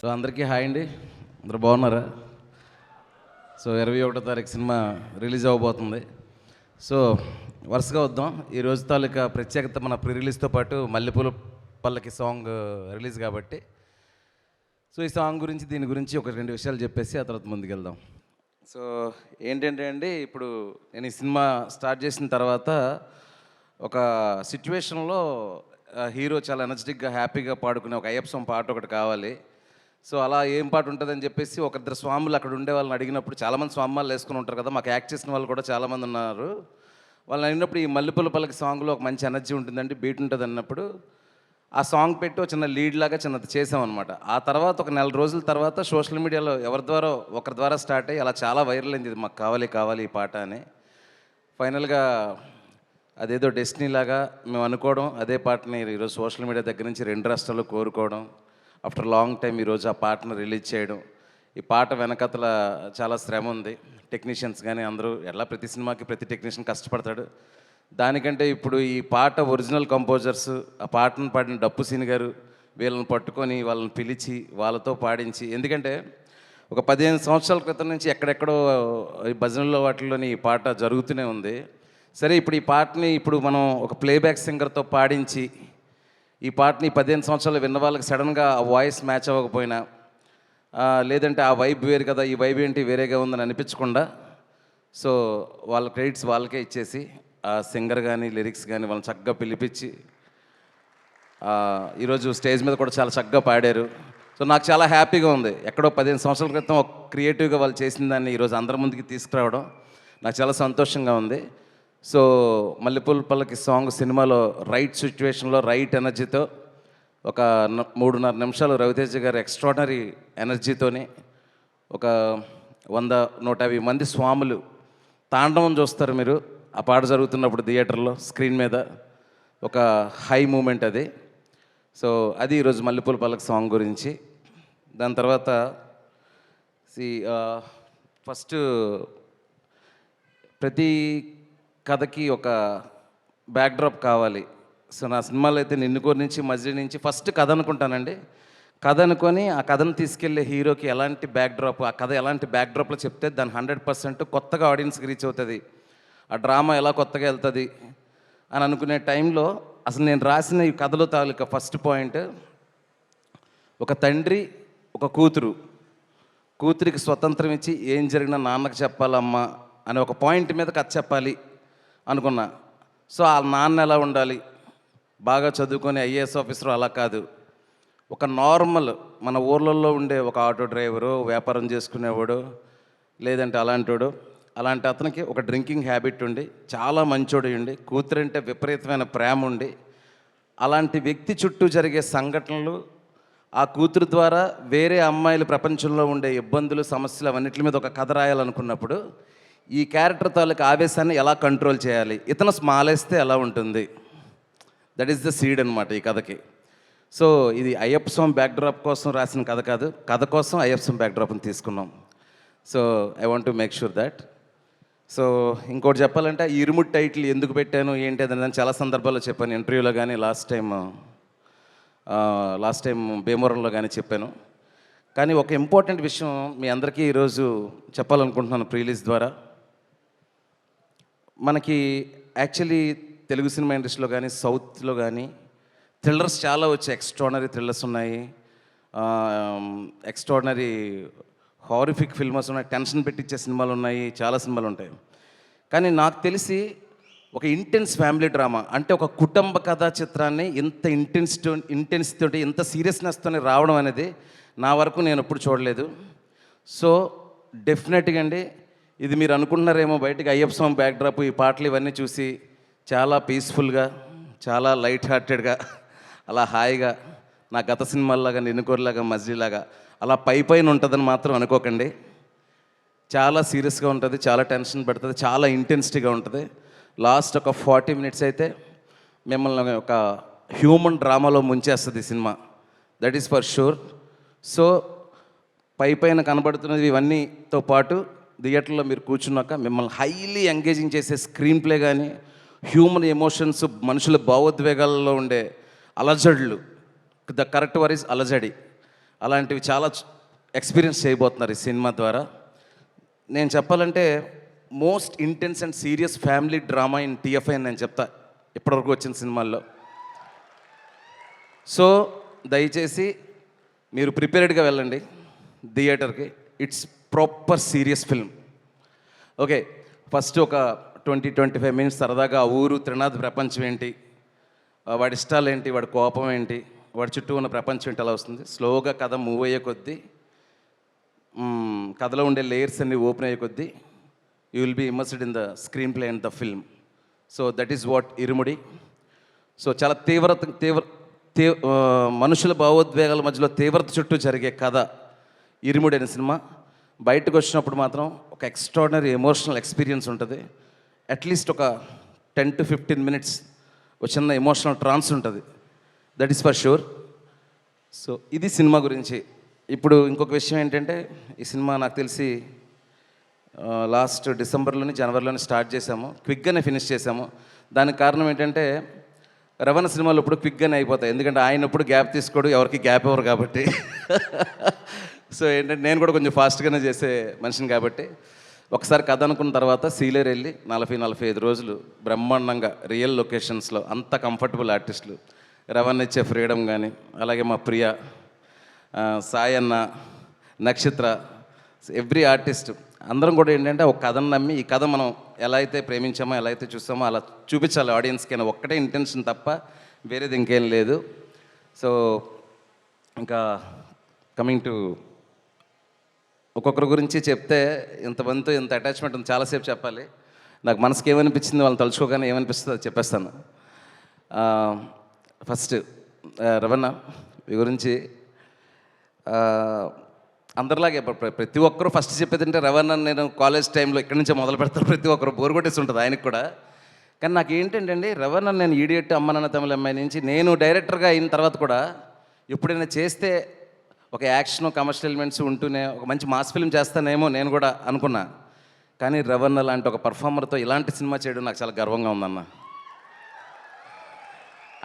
So అందరికీ hi అండి, అందరూ బాగున్నారా? సో 21వ తారీఖు సినిమా రిలీజ్ అవ్వబోతుంది. సో వరుసగా వద్దాం. ఈ రోజు తాలూకా ప్రత్యేకత మన ప్రీ రిలీజ్తో పాటు మల్లెపూల పల్లకి సాంగ్ రిలీజ్ కాబట్టి సో ఈ సాంగ్ గురించి దీని గురించి ఒక 2 విషయాలు చెప్పేసి ఆ తర్వాత ముందుకెళ్దాం. సో ఏంటంటే అండి, ఇప్పుడు నేను ఈ సినిమా స్టార్ట్ చేసిన తర్వాత ఒక సిచ్యువేషన్లో హీరో చాలా ఎనర్జెటిక్గా హ్యాపీగా పాడుకునే ఒక అయ్యప్ప స్వామి పాట ఒకటి కావాలి. సో అలా ఏం పాట ఉంటుందని చెప్పేసి ఒకరిద్దరు స్వాములు అక్కడ ఉండే వాళ్ళని అడిగినప్పుడు, చాలామంది స్వామిమాలు వేసుకుని ఉంటారు కదా, మాకు యాక్ట్ చేసిన వాళ్ళు కూడా చాలామంది ఉన్నారు. వాళ్ళని అడిగినప్పుడు ఈ మల్లెపూల పల్లకి సాంగ్లో ఒక మంచి ఎనర్జీ ఉంటుందండి, బీట్ ఉంటుంది అన్నప్పుడు ఆ సాంగ్ పెట్టి ఒక చిన్న లీడ్ లాగా చిన్నది చేసామన్నమాట. ఆ తర్వాత ఒక 4 రోజుల తర్వాత సోషల్ మీడియాలో ఒకరి ద్వారా స్టార్ట్ అయ్యి అలా చాలా వైరల్ అయింది, ఇది మాకు కావాలి ఈ పాట అని. ఫైనల్గా అదేదో డెస్టినీ లాగా మేము అనుకోవడం, అదే పాటని ఈరోజు సోషల్ మీడియా దగ్గర నుంచి 2 రాష్ట్రాల్లో కోరుకోవడం, ఆఫ్టర్ లాంగ్ టైం ఈరోజు ఆ పాటను రిలీజ్ చేయడం. ఈ పాట వెనకతల చాలా శ్రమ ఉంది, టెక్నీషియన్స్ కానీ అందరూ, ఎలా ప్రతి సినిమాకి ప్రతి టెక్నీషియన్ కష్టపడతాడు. దానికంటే ఇప్పుడు ఈ పాట ఒరిజినల్ కంపోజర్స్, ఆ పాటను పాడిన డప్పు సీని గారు, వీళ్ళని పట్టుకొని వాళ్ళని పిలిచి వాళ్ళతో పాడించి, ఎందుకంటే ఒక 15 సంవత్సరాల క్రితం నుంచి ఎక్కడెక్కడో ఈ భజనల్లో వాటిల్లోని ఈ పాట జరుగుతూనే ఉంది. సరే, ఇప్పుడు ఈ పాటని మనం ఒక ప్లేబ్యాక్ సింగర్తో పాడించి ఈ పాటని 15 సంవత్సరాలు విన్న వాళ్ళకి సడన్గా ఆ వాయిస్ మ్యాచ్ అవ్వకపోయినా, లేదంటే ఆ వైబ్ వేరు కదా, ఈ వైబ్ ఏంటి వేరేగా ఉందని అనిపించకుండా, సో వాళ్ళ క్రెడిట్స్ వాళ్ళకే ఇచ్చేసి ఆ సింగర్ కానీ లిరిక్స్ కానీ వాళ్ళని చక్కగా పిలిపించి ఈరోజు స్టేజ్ మీద కూడా చాలా చక్కగా పాడారు. సో నాకు చాలా హ్యాపీగా ఉంది. ఎక్కడో 15 సంవత్సరాల క్రితం ఒక క్రియేటివ్గా వాళ్ళు చేసిన దాన్ని ఈరోజు అందరి ముందుకి తీసుకురావడం నాకు చాలా సంతోషంగా ఉంది. సో మల్లెపూల పల్లకి సాంగ్ సినిమాలో రైట్ సిచ్యువేషన్లో రైట్ ఎనర్జీతో ఒక 3.5 నిమిషాలు రవితేజ గారు ఎక్స్ట్రాడనరీ ఎనర్జీతోని ఒక 100-150 మంది స్వాములు తాండవం చూస్తారు మీరు ఆ పాట జరుగుతున్నప్పుడు థియేటర్లో స్క్రీన్ మీద. ఒక హై మూమెంట్ అది. సో అది ఈరోజు మల్లెపూల పల్లకి సాంగ్ గురించి. దాని తర్వాత ఫస్ట్ ప్రతి కథకి ఒక బ్యాక్డ్రాప్ కావాలి. సో నా సినిమాలో అయితే నిన్ను కోరి నుంచి మజిలీ నుంచి ఫస్ట్ కథ అనుకుంటానండి. కథ అనుకొని ఆ కథను తీసుకెళ్లే హీరోకి ఎలాంటి బ్యాక్డ్రాప్, ఆ కథ ఎలాంటి బ్యాక్డ్రాప్లో చెప్తే దాన్ని 100% కొత్తగా ఆడియన్స్కి రీచ్ అవుతుంది, ఆ డ్రామా ఎలా కొత్తగా వెళ్తుంది అని అనుకునే టైంలో అసలు నేను రాసిన ఈ కథలో తాలూకా ఫస్ట్ పాయింట్, ఒక తండ్రి ఒక కూతురికి స్వతంత్రం ఇచ్చి ఏం జరిగినా నాన్నకు చెప్పాలమ్మా అనే ఒక పాయింట్ మీద కథ చెప్పాలి అనుకున్నా. సో ఆ నాన్న ఎలా ఉండాలి, బాగా చదువుకొని ఐఏఎస్ ఆఫీసర్ అలా కాదు, ఒక నార్మల్ మన ఊర్లలో ఉండే ఒక ఆటో డ్రైవరు, వ్యాపారం చేసుకునేవాడు, లేదంటే అలాంటి అతనికి ఒక డ్రింకింగ్ హ్యాబిట్ ఉండి చాలా మంచోడు ఉండి కూతురంటే విపరీతమైన ప్రేమ ఉండి, అలాంటి వ్యక్తి చుట్టూ జరిగే సంఘటనలు, ఆ కూతురు ద్వారా వేరే అమ్మాయిలు ప్రపంచంలో ఉండే ఇబ్బందులు, సమస్యలు అవన్నిటి మీద ఒక కథ రాయాలనుకున్నప్పుడు ఈ క్యారెక్టర్ తాలూకు ఆవేశాన్ని ఎలా కంట్రోల్ చేయాలి, ఇతను స్మాలేస్తే ఎలా ఉంటుంది, దట్ ఈస్ ద సీడ్ అనమాట ఈ కథకి. సో ఇది అయ్యప్ప స్వామి బ్యాక్డ్రాప్ కోసం రాసిన కథ కాదు, కథ కోసం అయ్యప్ప స్వామి బ్యాక్డ్రాప్ని తీసుకున్నాం. So I want to make sure that. So ఇంకోటి చెప్పాలంటే ఈ ఇరుముడి టైటిల్ ఎందుకు పెట్టాను ఏంటి అని నేను చాలా సందర్భాల్లో చెప్పాను, ఇంటర్వ్యూలో కానీ లాస్ట్ టైం భీమవరంలో కానీ చెప్పాను. కానీ ఒక ఇంపార్టెంట్ విషయం మీ అందరికీ ఈరోజు చెప్పాలనుకుంటున్నాను ప్రీ రిలీజ్ ద్వారా. మనకి యాక్చువల్లీ తెలుగు సినిమా ఇండస్ట్రీలో కానీ సౌత్లో కానీ థ్రిల్లర్స్ చాలా వచ్చాయి, ఎక్స్ట్రాడనరీ థ్రిల్లర్స్ ఉన్నాయి, ఎక్స్ట్రాడనరీ హారిఫిక్ ఫిల్మ్స్ ఉన్నాయి, టెన్షన్ పెట్టించే సినిమాలు ఉన్నాయి, చాలా సినిమాలు ఉంటాయి. కానీ నాకు తెలిసి ఒక ఇంటెన్స్ ఫ్యామిలీ డ్రామా అంటే ఒక కుటుంబ కథా చిత్రాన్ని ఇంత ఇంటెన్సిటీ ఇంత సీరియస్నెస్తో రావడం అనేది నా వరకు నేను ఎప్పుడు చూడలేదు. సో డెఫినెట్గా అండి, ఇది మీరు అనుకుంటున్నారేమో బయటకు అయ్యప్ప స్వామి బ్యాక్డ్రాప్ ఈ పాటలు ఇవన్నీ చూసి చాలా పీస్ఫుల్గా, చాలా లైట్ హార్టెడ్గా, అలా హాయిగా నా గత సినిమాల్లాగా నిన్ను కోరిలాగా మజిలీలాగా అలా పైన ఉంటుందని మాత్రం అనుకోకండి. చాలా సీరియస్గా ఉంటుంది, చాలా టెన్షన్ పెడుతుంది, చాలా ఇంటెన్సిటీగా ఉంటుంది. లాస్ట్ ఒక 40 మినిట్స్ అయితే మిమ్మల్ని ఒక హ్యూమన్ డ్రామాలో ముంచేస్తుంది ఈ cinema, that is for sure. So పైన కనబడుతున్నది ఇవన్నీతో పాటు థియేటర్లో మీరు కూర్చున్నాక మిమ్మల్ని హైలీ ఎంగేజింగ్ చేసే స్క్రీన్ ప్లే కానీ, హ్యూమన్ ఎమోషన్స్, మనుషుల భావోద్వేగాల్లో ఉండే అలజడులు, ద కరెక్ట్ వర్ ఈజ్ అలజడి, అలాంటివి చాలా ఎక్స్పీరియన్స్ చేయబోతున్నారు ఈ సినిమా ద్వారా. నేను చెప్పాలంటే most intense and serious family drama in TFI అని నేను చెప్తా ఇప్పటివరకు వచ్చిన సినిమాల్లో. సో దయచేసి మీరు ప్రిపేర్డ్గా వెళ్ళండి థియేటర్కి. It's proper serious film. Okay, first ఒక 20-25 మినిట్స్ సరదాగా ఆ ఊరు త్రినాథ్ ప్రపంచం ఏంటి, వాడి ఇష్టాలు ఏంటి, వాడి కోపం ఏంటి, వాడి చుట్టూ ఉన్న ప్రపంచం ఏంటి అలా వస్తుంది. స్లోగా కథ మూవ్ అయ్యే కొద్దీ, కథలో ఉండే లేయర్స్ అన్ని ఓపెన్ అయ్యే కొద్దీ you will be immersed in the screenplay and the film. So that is what Irumudi. So చాలా మనుషుల భావోద్వేగాల మధ్యలో తీవ్రత చుట్టూ జరిగే కథ ఇరుముడి అనే సినిమా. బయటకు వచ్చినప్పుడు మాత్రం ఒక ఎక్స్ట్రాడినరీ ఎమోషనల్ ఎక్స్పీరియన్స్ ఉంటుంది. అట్లీస్ట్ ఒక 10-15 మినిట్స్ ఒక చిన్న ఎమోషనల్ ట్రాన్స్ ఉంటుంది. That is for sure. So ఇది సినిమా గురించి. ఇప్పుడు ఇంకొక విషయం ఏంటంటే, ఈ సినిమా నాకు తెలిసి లాస్ట్ డిసెంబర్లోని జనవరిలోని స్టార్ట్ చేసాము, క్విక్గానే ఫినిష్ చేసాము. దానికి కారణం ఏంటంటే, రవణ సినిమాలు ఇప్పుడు క్విక్గానే అయిపోతాయి, ఎందుకంటే ఆయన ఇప్పుడు గ్యాప్ తీసుకోడు, ఎవరికి గ్యాప్ ఇవ్వరు కాబట్టి. సో ఏంటంటే నేను కూడా కొంచెం ఫాస్ట్గానే చేసే మనిషిని కాబట్టి, ఒకసారి కథ అనుకున్న తర్వాత సీలేరు వెళ్ళి 40-45 రోజులు బ్రహ్మాండంగా రియల్ లొకేషన్స్లో అంత కంఫర్టబుల్ ఆర్టిస్టులు, రవణ ఇచ్చే ఫ్రీడమ్ కానీ, అలాగే మా ప్రియ, సాయి అన్న, నక్షత్ర, ఎవ్రీ ఆర్టిస్ట్ అందరం కూడా ఏంటంటే ఒక కథను నమ్మి ఈ కథ మనం ఎలా అయితే ప్రేమించామో, ఎలా అయితే చూస్తామో అలా చూపించాలి ఆడియన్స్కి అని ఒక్కటే ఇంటెన్షన్ తప్ప వేరేది ఇంకేం లేదు. సో ఇంకా కమింగ్ టు ఒక్కొక్కరి గురించి చెప్తే ఇంతమందితో ఇంత అటాచ్మెంట్ ఉంది, చాలాసేపు చెప్పాలి. నాకు మనసుకి ఏమనిపించింది వాళ్ళని తలుచుకోగానే ఏమనిపిస్తుందో అది చెప్పేస్తాను. ఫస్ట్ రవణ ఈ గురించి అందరిలాగే ప్రతి ఒక్కరూ ఫస్ట్ చెప్పేది అంటే, రవణ నేను కాలేజ్ టైంలో ఇక్కడి నుంచే మొదలు పెడతాను, ప్రతి ఒక్కరు బోర్ కొట్టేసి ఉంటుంది ఆయనకు కూడా. కానీ నాకు ఏంటంటే అండి, రవణ నేను ఈడియట్, అమ్మ నాన్న తమిళ అమ్మాయి నుంచి నేను డైరెక్టర్గా అయిన తర్వాత కూడా ఎప్పుడైనా చేస్తే ఒక యాక్షన్ కమర్షియల్ ఎలిమెంట్స్ ఉంటూనే ఒక మంచి మాస్ ఫిల్మ్ చేస్తానేమో నేను కూడా అనుకున్నా. కానీ రవణ లాంటి ఒక పర్ఫార్మర్తో ఇలాంటి సినిమా చేయడం నాకు చాలా గర్వంగా ఉందన్న.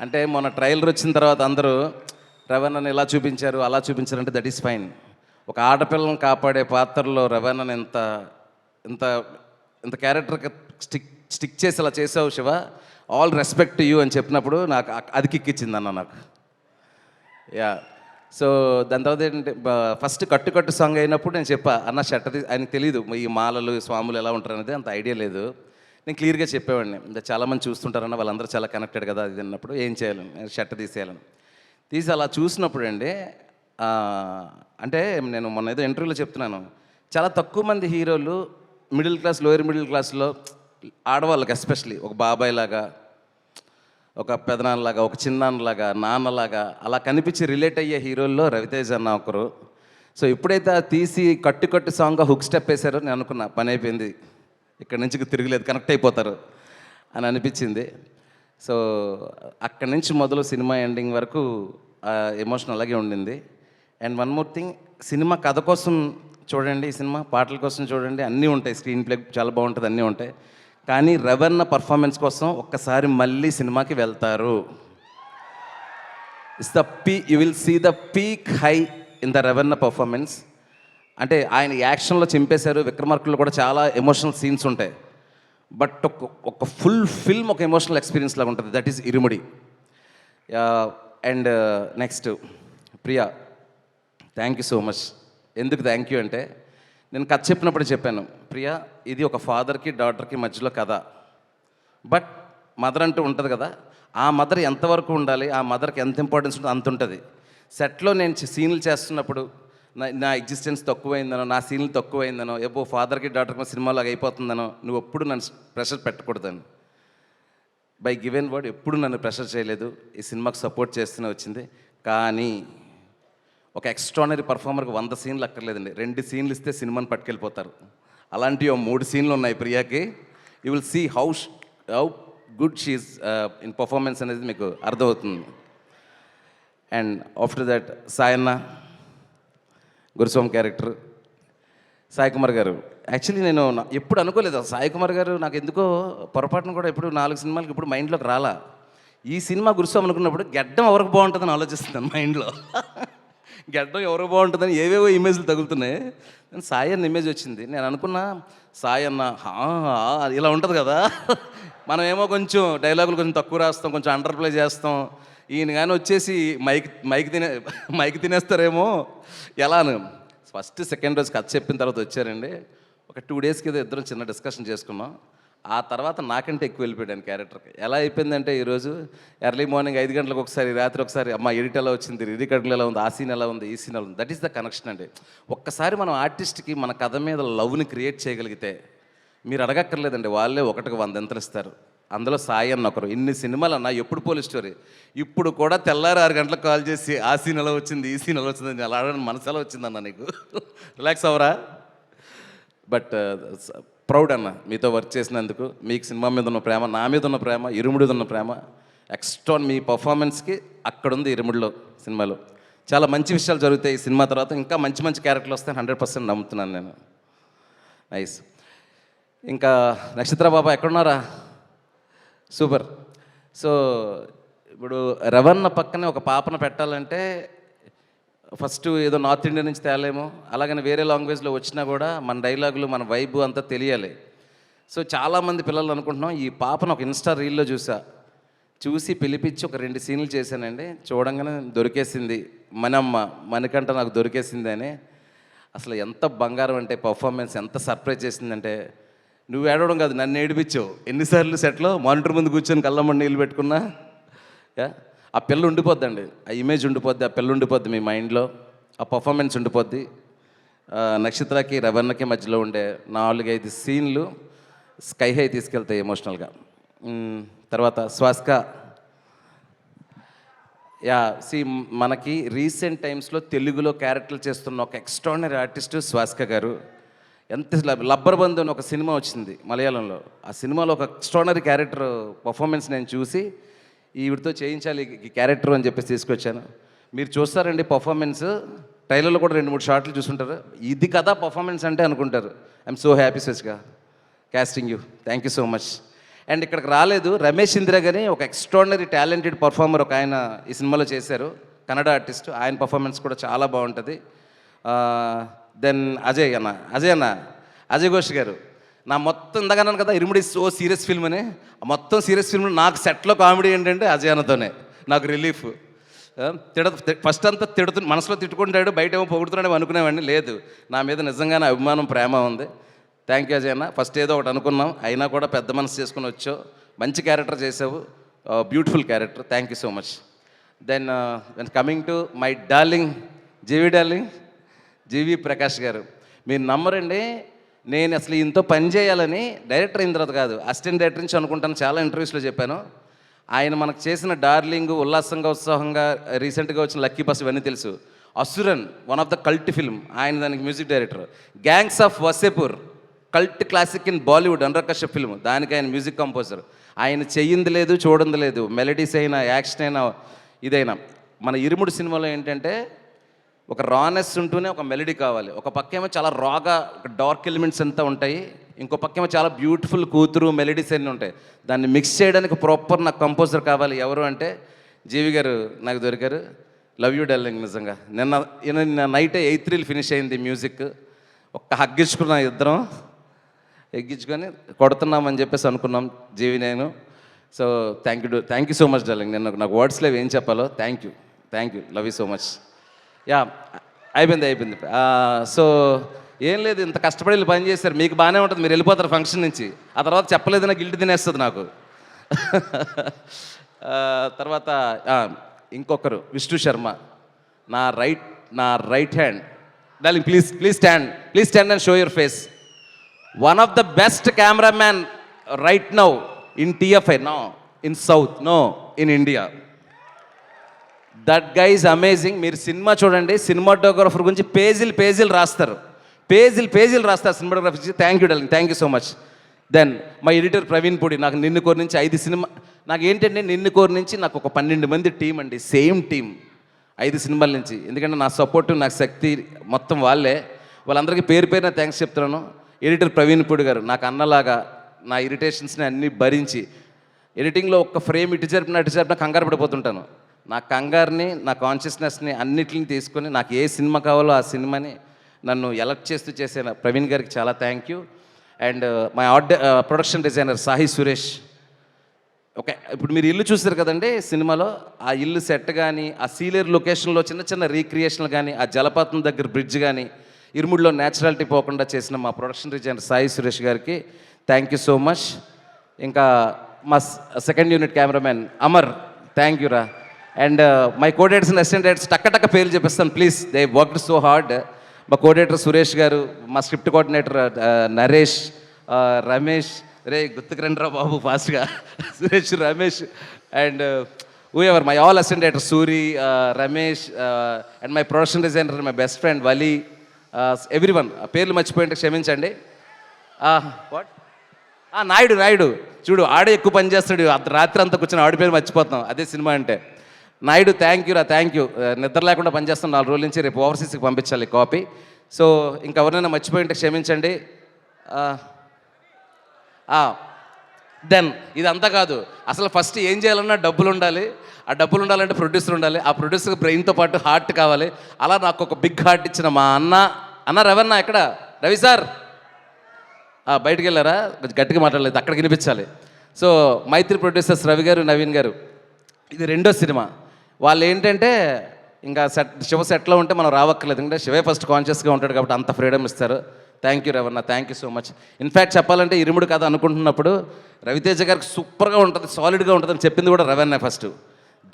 అంటే మొన్న ట్రైలర్ వచ్చిన తర్వాత అందరూ రవణని ఇలా చూపించారు అలా చూపించారు అంటే దట్ ఈస్ ఫైన్. ఒక ఆడపిల్లని కాపాడే పాత్రలో రవణని ఇంత ఇంత ఇంత క్యారెక్టర్కి స్టిక్ చేసి అలా చేసావు శివ, ఆల్ రెస్పెక్ట్ యూ అని చెప్పినప్పుడు నాకు అది కిక్కిచ్చింది అన్న నాకు. యా. సో దాని తర్వాత ఏంటంటే, ఫస్ట్ కట్టు సాంగ్ అయినప్పుడు నేను చెప్పా అన్న షట్టది, ఆయనకు తెలియదు ఈ మాలలు స్వాములు ఎలా ఉంటారు అనేది అంత ఐడియా లేదు. నేను క్లియర్గా చెప్పేవాడిని, చాలామంది చూస్తుంటారన్న వాళ్ళందరూ చాలా కనెక్టెడ్ కదా అది అన్నప్పుడు ఏం చేయాలని, షర్ట్ తీసేయాలని తీసి అలా చూసినప్పుడు అండి, అంటే నేను మొన్న ఏదో ఇంటర్వ్యూలో చెప్తున్నాను, చాలా తక్కువ మంది హీరోలు మిడిల్ క్లాస్ లోయర్ మిడిల్ క్లాస్లో ఆడవాళ్ళకి ఎస్పెషలీ ఒక బాబాయ్ లాగా, ఒక పెదనాన్నలాగా, ఒక చిన్నాన్నలాగా, నాన్నలాగా అలా కనిపించి రిలేట్ అయ్యే హీరోల్లో రవితేజ అన్న ఒకరు. సో ఎప్పుడైతే తీసి కట్టు సాంగ్గా హుక్ స్టెప్ వేశారో నేను అనుకున్నా పని అయిపోయింది, ఇక్కడ నుంచి తిరగలేదు, కనెక్ట్ అయిపోతారు అని అనిపించింది. సో అక్కడి నుంచి మొదలు సినిమా ఎండింగ్ వరకు ఎమోషన్ అలాగే ఉండింది. And one more thing, cinema కథ కోసం చూడండి, ఈ సినిమా పాటల కోసం చూడండి, అన్నీ ఉంటాయి, స్క్రీన్ ప్లే చాలా బాగుంటుంది, అన్నీ ఉంటాయి. కానీ రవణ పర్ఫార్మెన్స్ కోసం ఒక్కసారి మళ్ళీ సినిమాకి వెళ్తారు. You will see the peak high in the Ravana performance. అంటే ఆయన యాక్షన్లో చింపేశారు, విక్రమార్కుల్లో కూడా చాలా ఎమోషనల్ సీన్స్ ఉంటాయి, బట్ ఒక ఫుల్ ఫిల్మ్ ఒక ఎమోషనల్ ఎక్స్పీరియన్స్ లాగా ఉంటుంది. That is Irumudi. And next Priya, thank you so much. ఎందుకు థ్యాంక్ యూ అంటే, నేను కథ చెప్పినప్పుడు చెప్పాను, ప్రియా ఇది ఒక ఫాదర్కి డాటర్కి మధ్యలో కథ, బట్ మదర్ అంటూ ఉంటుంది కదా, ఆ మదర్ ఎంతవరకు ఉండాలి, ఆ మదర్కి ఎంత ఇంపార్టెన్స్ ఉంటుందో అంత ఉంటుంది. సెట్లో నేను సీన్లు చేస్తున్నప్పుడు నా ఎగ్జిస్టెన్స్ తక్కువైందనో, నా సీన్లు తక్కువైందనో, ఎప్పుడో ఫాదర్కి డాటర్కి సినిమాలాగా అయిపోతుందనో నువ్వు ఎప్పుడు నన్ను ప్రెషర్ పెట్టకూడదని, బై గివెన్ వర్డ్ ఎప్పుడు నన్ను ప్రెషర్ చేయలేదు, ఈ సినిమాకి సపోర్ట్ చేస్తూనే వచ్చింది. కానీ ఒక ఎక్స్ట్రానరీ పర్ఫార్మర్కి 100 సీన్లు అక్కర్లేదండి, 2 సీన్లు ఇస్తే సినిమాని పట్టుకెళ్ళిపోతారు. అలాంటివి 3 సీన్లు ఉన్నాయి ప్రియాకి. You will see how good she's in performance అనేది మీకు అర్థమవుతుంది. And after that Sayanna, Guruswamy character, Sai Kumar గారు. యాక్చువల్లీ నేను ఎప్పుడు అనుకోలేదు సాయి కుమార్ గారు, నాకు ఎందుకో పొరపాటును కూడా ఎప్పుడు 4 సినిమాలకి ఇప్పుడు మైండ్లోకి రాలా. ఈ సినిమా గురుస్వామి అనుకున్నప్పుడు గెడ్డం ఎవరికి బాగుంటుందని ఆలోచిస్తున్నాను మైండ్లో. గడ్డం ఎవరో బాగుంటుందని ఏవేవో ఇమేజ్లు తగులుతున్నాయి. నేను సాయి అన్న ఇమేజ్ వచ్చింది. నేను అనుకున్నా సాయి అన్న ఇలా ఉంటుంది కదా, మనం ఏమో కొంచెం డైలాగులు కొంచెం తక్కువ రాస్తాం, కొంచెం అండర్ ప్లే చేస్తాం. ఈయన కానీ వచ్చేసి మైక్ తినేస్తారేమో ఎలాను. ఫస్ట్ సెకండ్ రోజు కథ చెప్పిన తర్వాత వచ్చారండి. ఒక 2 డేస్కి ఏదో ఇద్దరం చిన్న డిస్కషన్ చేసుకున్నాం. ఆ తర్వాత నాకంటే ఎక్కువ వెళ్ళిపోయాను క్యారెక్టర్కి. ఎలా అయిపోయిందంటే ఈరోజు ఎర్లీ మార్నింగ్ 5 గంటలకు ఒకసారి, రాత్రి ఒకసారి, అమ్మ ఎడిట్ ఎలా వచ్చింది, రికార్డింగ్ ఎలా ఉంది, ఆ సీన్ ఎలా ఉంది, ఈ సీన్ ఎలా ఉంది. దట్ ఈస్ ద కనెక్షన్ అండి. ఒక్కసారి మనం ఆర్టిస్ట్కి మన కథ మీద లవ్ని క్రియేట్ చేయగలిగితే మీరు అడగక్కర్లేదండి, వాళ్ళే 1కి 100 ఎంతలు ఇస్తారు. అందులో సాయి అన్న ఒకరు. ఇన్ని సినిమాలు అన్న ఎప్పుడు పోలీస్ స్టోరీ. ఇప్పుడు కూడా తెల్లారి 6 గంటలకు కాల్ చేసి ఆ సీన్ ఎలా వచ్చింది, ఈ సీన్ ఎలా వచ్చింది, అలా ఆడని మనసు ఎలా వచ్చిందన్న నీకు, రిలాక్స్ అవరా. బట్ ప్రౌడ్ అన్న మీతో వర్క్ చేసినందుకు. మీకు సినిమా మీద ఉన్న ప్రేమ, నా మీద ఉన్న ప్రేమ, ఇరుముడి ఉన్న ప్రేమ ఎక్స్ట్రా. మీ పర్ఫార్మెన్స్కి అక్కడుంది ఇరుముడిలో సినిమాలో. చాలా మంచి విషయాలు జరుగుతాయి ఈ సినిమా తర్వాత. ఇంకా మంచి మంచి క్యారెక్టర్లు వస్తాయి 100% నమ్ముతున్నాను నేను. నైస్. ఇంకా నక్షత్ర బాబా ఎక్కడున్నారా? సూపర్. సో ఇప్పుడు రవణ పక్కనే ఒక పాపను పెట్టాలంటే ఫస్ట్ ఏదో నార్త్ ఇండియా నుంచి తేలేమో, అలాగని వేరే లాంగ్వేజ్లో వచ్చినా కూడా మన డైలాగులు, మన వైబు అంతా తెలియాలి. సో చాలామంది పిల్లలు అనుకుంటున్నాం. ఈ పాపను ఒక ఇన్స్టా రీల్లో చూసి పిలిపించి ఒక 2 సీన్లు చేశానండి. చూడంగానే దొరికేసింది మనమ్మ, మనకంట నాకు దొరికేసింది అని. అసలు ఎంత బంగారం అంటే పర్ఫార్మెన్స్ ఎంత సర్ప్రైజ్ చేసిందంటే, నువ్వు ఏడవడం కాదు నన్ను ఏడిపించావు. ఎన్నిసార్లు సెట్లో మానిటర్ ముందు కూర్చొని కళ్ళమ్మని నీళ్ళు పెట్టుకున్నా. ఆ పిల్ల ఉండిపోద్దండి, ఆ ఇమేజ్ ఉండిపోద్ది, ఆ పిల్ల ఉండిపోద్ది మీ మైండ్లో, ఆ పర్ఫార్మెన్స్ ఉండిపోద్ది. నక్షత్రకి రవణకి మధ్యలో ఉండే 4-5 సీన్లు స్కై హై తీసుకెళ్తాయి ఎమోషనల్గా. తర్వాత స్వాస్క. మనకి రీసెంట్ టైమ్స్లో తెలుగులో క్యారెక్టర్లు చేస్తున్న ఒక ఎక్స్ట్రాడినరీ ఆర్టిస్టు స్వాస్క గారు. ఎంత లబ్బర్ బంధు అని ఒక సినిమా వచ్చింది మలయాళంలో. ఆ సినిమాలో ఒక ఎక్స్ట్రాడినరీ క్యారెక్టర్ పర్ఫార్మెన్స్ నేను చూసి ఈవిడితో చేయించాలి ఈ క్యారెక్టర్ అని చెప్పేసి తీసుకొచ్చాను. మీరు చూస్తారండి పర్ఫార్మెన్స్, ట్రైలర్లో కూడా 2-3 షార్ట్లు చూసుంటారు. ఇది కదా పర్ఫార్మెన్స్ అంటే అనుకుంటారు. ఐఎమ్ సో హ్యాపీ స్వచ్గా casting you. Thank you so much. And ఇక్కడికి రాలేదు రమేష్ ఇందిరా గాని, ఒక ఎక్స్ట్రాడినరీ టాలెంటెడ్ పర్ఫార్మర్ ఒక ఆయన ఈ సినిమాలో చేశారు, కన్నడ ఆర్టిస్ట్. ఆయన పర్ఫార్మెన్స్ కూడా చాలా బాగుంటుంది. దెన్ అజయ్ ఘోష్ గారు. నా మొత్తం ఇందాకన్నాను కదా ఇరుముడి సో సీరియస్ ఫిల్మ్ అని, మొత్తం సీరియస్ ఫిల్మ్ నాకు సెట్లో కామెడీ ఏంటంటే అజయ్ అన్నతోనే నాకు రిలీఫ్. ఫస్ట్ అంతా మనసులో తిట్టుకుంటాడు, బయట ఏమో పొగుడుతున్నాడేమో అనుకునేవాడిని. లేదు, నా మీద నిజంగానే అభిమానం, ప్రేమ ఉంది. థ్యాంక్ యూ అజయ్ అన్న. ఫస్ట్ ఏదో ఒకటి అనుకున్నాం, అయినా కూడా పెద్ద మనసు చేసుకుని వచ్చావు. మంచి క్యారెక్టర్ చేసావు, beautiful character. Thank you so much. Then coming to my darling G V Prakash గారు. మీరు నమ్మరండి, నేను అసలు ఇంతో పని చేయాలని డైరెక్టర్ అయిన తర్వాత కాదు, అసిస్టెంట్ డైరెక్టర్ నుంచి అనుకుంటాను. చాలా ఇంటర్వ్యూస్లో చెప్పాను. ఆయన మనకు చేసిన డార్లింగ్, ఉల్లాసంగా ఉత్సాహంగా, రీసెంట్గా వచ్చిన లక్కీ బస్, ఇవన్నీ తెలుసు. Asuran, one of the cult film, ఆయన దానికి music director. Gangs of Wasseypur, cult classic in Bollywood, Anurag Kashyap film, దానికి ఆయన మ్యూజిక్ కంపోజర్. ఆయన చెయ్యింది లేదు, చూడంది లేదు. మెలడీస్ అయినా, యాక్షన్ అయినా, ఇదైనా. మన ఇరుముడు సినిమాలో ఏంటంటే ఒక రానెస్ ఉంటూనే ఒక మెలడీ కావాలి. ఒక పక్కేమో చాలా రాగా ఒక డార్క్ ఎలిమెంట్స్ అంతా ఉంటాయి, ఇంకో పక్కేమో చాలా బ్యూటిఫుల్ కూతురు మెలడీస్ అన్నీ ఉంటాయి. దాన్ని మిక్స్ చేయడానికి ప్రాపర్ నాకు కంపోజర్ కావాలి. ఎవరు అంటే జీవి గారు నాకు దొరికారు. Love you darling. నిజంగా నిన్న నైటే 8 రీల్ ఫినిష్ అయింది మ్యూజిక్. ఒక్క హగ్గించుకున్నా, ఇద్దరం ఎగ్గించుకొని కొడుతున్నామని చెప్పేసి అనుకున్నాం జీవి నేను. So thank you so much darling. నేను నాకు వర్డ్స్లో ఏం చెప్పాలో. Thank you, love you so much. అయిపోయింది. సో ఏం లేదు, ఇంత కష్టపడి వీళ్ళు పని చేశారు, మీకు బాగానే ఉంటుంది, మీరు వెళ్ళిపోతారు ఫంక్షన్ నుంచి. ఆ తర్వాత చెప్పలేదు నాకు గిల్ట్ తినేస్తుంది నాకు. తర్వాత ఇంకొకరు విష్ణు శర్మ, నా right hand. Darling please stand and show your face. One of the best cameraman right now in TFI, no in south, no in India. That guy is amazing. మీరు సినిమా చూడండి, సినిమాటోగ్రఫర్ గురించి పేజీలు రాస్తారు cinematography. Thank you darling, thank you so much. Then my editor Praveen Pudi. నాకు నిన్ను కోరి నుంచి 5 cinema, నాకు ఏంటంటే నిన్ను కోరి నుంచి నాకు ఒక 12 మంది టీం అండి, సేమ్ టీం 5 సినిమాల నుంచి. ఎందుకంటే నా సపోర్టు, నాకు శక్తి మొత్తం వాళ్ళే. వాళ్ళందరికీ పేరున థ్యాంక్స్ చెప్తున్నాను. ఎడిటర్ ప్రవీణ్ పూడి గారు నాకు అన్నలాగా నా ఇరిటేషన్స్ని అన్నీ భరించి, ఎడిటింగ్లో ఒక్క ఫ్రేమ్ ఇటు జరిపినా కంగారు పడిపోతుంటాను. నా కంగారుని, నా కాన్షియస్నెస్ని అన్నిటిని తీసుకొని నాకు ఏ సినిమా కావాలో ఆ సినిమాని నన్ను ఎలక్ట్ చేస్తూ చేసే ప్రవీణ్ గారికి చాలా thank you. And my production designer Sahi Suresh. Okay, ఇప్పుడు మీరు ఇల్లు చూసారు కదండి సినిమాలో, ఆ ఇల్లు సెట్ కానీ, ఆ సీలేరు లొకేషన్లో చిన్న చిన్న రీక్రియేషన్లు కానీ, ఆ జలపాతం దగ్గర బ్రిడ్జ్ కానీ, ఇరుముడిలో న్యాచురాలిటీ పోకుండా చేసిన మా ప్రొడక్షన్ డిజైనర్ సాయి సురేష్ గారికి థ్యాంక్ యూ సో మచ్. ఇంకా మా second unit cameraman Amar, thank you రా. And my co-directors and assistant directors టక్క పేర్లు చెప్పిస్తాను please, they worked so hard. మా కోడేటర్ సురేష్ గారు, మా స్క్రిప్ట్ కోఆర్డినేటర్ నరేష్, రమేష్, రే గుర్తుకు రండిరా బాబు ఫాస్ట్గా, Suresh, Ramesh, and ever my all assistant director Suri, Ramesh, and my production designer my best friend Wali, everyone. పేర్లు మర్చిపోయింటే క్షమించండి. వాట్ నాయుడు చూడు, ఆడే ఎక్కువ పని చేస్తాడు, రాత్రి అంతా కూర్చొని ఆడి పేరు మర్చిపోతాం, అదే సినిమా అంటే. నాయుడు థ్యాంక్ యూ రా, థ్యాంక్ యూ. నిద్ర లేకుండా పనిచేస్తాం 4 రోజుల నుంచి, రేపు ఓవర్సీస్కి పంపించాలి కాపీ. సో ఇంకెవరైనా మర్చిపోయింటే క్షమించండి. దెన్ ఇదంతా కాదు, అసలు ఫస్ట్ ఏం చేయాలన్నా డబ్బులు ఉండాలి. ఆ డబ్బులు ఉండాలంటే ప్రొడ్యూసర్ ఉండాలి. ఆ ప్రొడ్యూసర్ బ్రెయిన్తో పాటు హార్ట్ కావాలి. అలా నాకు ఒక బిగ్ హార్ట్ ఇచ్చిన మా అన్న రవన్న, ఎక్కడ రవి సార్? బయటికి వెళ్ళారా? కొంచెం గట్టిగా మాట్లాడలేదు, అక్కడికి వినిపించాలి. సో మైత్రి ప్రొడ్యూసర్స్ రవి గారు, నవీన్ గారు, ఇది 2వ సినిమా. వాళ్ళు ఏంటంటే ఇంకా శివ సెట్లో ఉంటే మనం రావక్కర్లేదు, ఎందుకంటే శివే ఫస్ట్ కాన్షియస్గా ఉంటాడు కాబట్టి అంత ఫ్రీడమ్ ఇస్తారు. Thank you Ravanna, thank you so much. In fact చెప్పాలంటే ఇరుముడు కథ అనుకుంటున్నప్పుడు రవితేజ గారికి సూపర్గా ఉంటుంది, సాలిడ్గా ఉంటుంది అని చెప్పింది కూడా Ravanna first.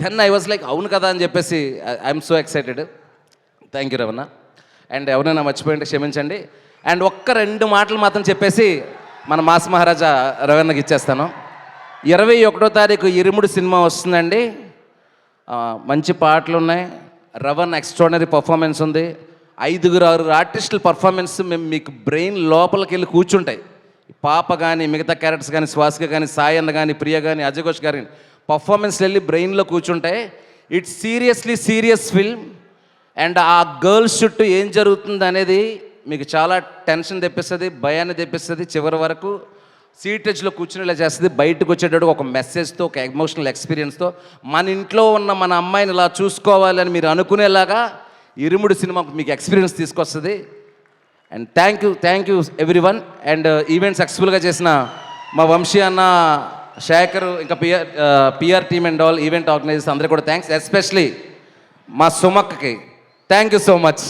Then I was like అవును కదా అని చెప్పేసి I'm so excited. Thank you Ravanna. And ఎవరైనా మర్చిపోయింటే క్షమించండి. అండ్ 1-2 మాటలు మాత్రం చెప్పేసి మన మాస్ మహారాజా రవన్నకి ఇచ్చేస్తాను. 21వ తారీఖు ఇరుముడు సినిమా వస్తుందండి. మంచి పాటలు ఉన్నాయి, రవన్ ఎక్స్ట్రాడినరీ పర్ఫార్మెన్స్ ఉంది, 5-6 ఆర్టిస్టుల పర్ఫార్మెన్స్ మేము మీకు బ్రెయిన్ లోపలికి వెళ్ళి కూర్చుంటాయి. పాప కానీ, మిగతా క్యారెక్టర్స్ కానీ, శ్వాసిక కానీ, సాయి అన్న కానీ, ప్రియ కానీ, అజయ్ ఘోష్ గారి పర్ఫార్మెన్స్ వెళ్ళి బ్రెయిన్లో కూర్చుంటాయి. It's serious film. అండ్ ఆ గర్ల్స్ చుట్టూ ఏం జరుగుతుంది అనేది మీకు చాలా టెన్షన్ తెప్పిస్తుంది, భయాన్ని తెప్పిస్తుంది. చివరి వరకు సీటేజ్లో కూర్చునేలా చేస్తుంది. బయటకు వచ్చేటప్పుడు ఒక మెసేజ్తో, ఒక ఎమోషనల్ ఎక్స్పీరియన్స్తో మన ఇంట్లో ఉన్న మన అమ్మాయిని ఇలా చూసుకోవాలని మీరు అనుకునేలాగా ఇరుముడు సినిమా మీకు ఎక్స్పీరియన్స్ తీసుకొస్తుంది. And thank you every one. And event సక్సెస్ఫుల్గా చేసిన మా వంశీ అన్న, శేఖర్, ఇంకా PR team and all event organisers అందరూ కూడా థ్యాంక్స్. ఎస్పెషలీ మా సుమక్కి థ్యాంక్ యూ సో మచ్.